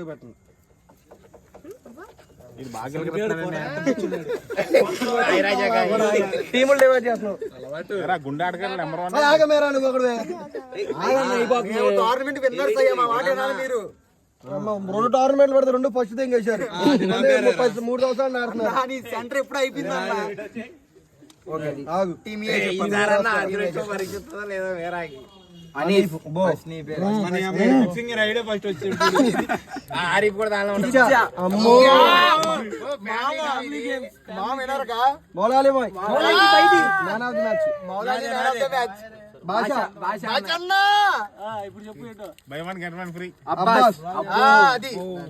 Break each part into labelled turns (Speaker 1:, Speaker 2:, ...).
Speaker 1: పెట్టండి.
Speaker 2: గుండె ఆడగారు నెంబర్ 1
Speaker 1: 2 టోర్నమెంట్లు పడితే 2 ఫస్ట్ థింగ్ వేశారు. 3 సంవత్సరాలు ఆడుతున్నారు.
Speaker 3: సెంటర్ ఎప్పుడు అయిపోయింది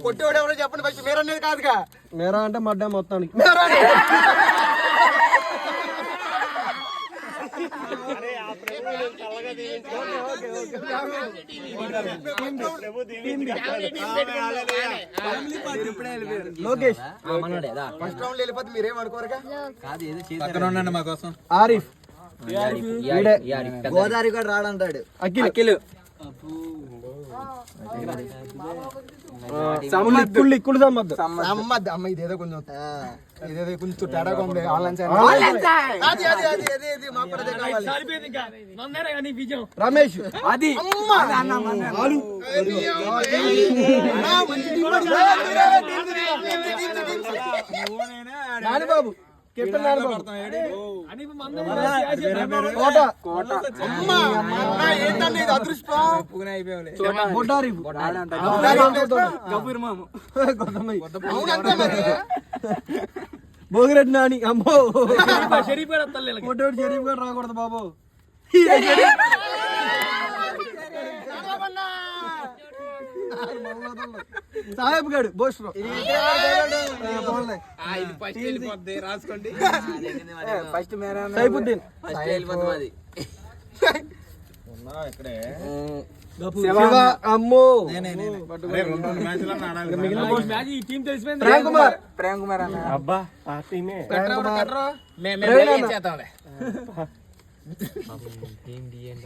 Speaker 3: కొట్టేవాడు ఎవరో చెప్పండి ఫస్ట్. మీరు అనేది కాదుగా.
Speaker 1: మేరా అంటే మడ్డా మొత్తానికి. లోకేష్
Speaker 3: ఫస్ట్ రౌండ్ వెళ్ళిపోతే మీరేం అనుకోరుగా.
Speaker 2: మా కోసం
Speaker 1: ఆరిఫ్
Speaker 3: గోదావరి కూడా రాడంటాడు.
Speaker 1: అఖిల్
Speaker 3: అమ్మ ఇదేదో కొంచెం ఇదేదో కొంచెం తేడాగా ఉంది. ఆన్లైన్
Speaker 1: రమేష్
Speaker 3: అది
Speaker 1: నానిబాబు కెప్టెన్ నానిబాబు
Speaker 3: ఏంటండి ఇది అదృష్టం.
Speaker 1: భోగిరెడ్డి నాని. అమ్మో షరీఫ్ కూడా రాకూడదు బాబు. సాహెబ్ గాడు బోస్ట్రో
Speaker 3: రాసుకోండి.
Speaker 1: సైఫుద్దీన్ అమ్మో
Speaker 3: ప్రేమ్ కుమార్
Speaker 1: అబ్బా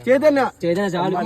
Speaker 1: చైతన్య చాలు.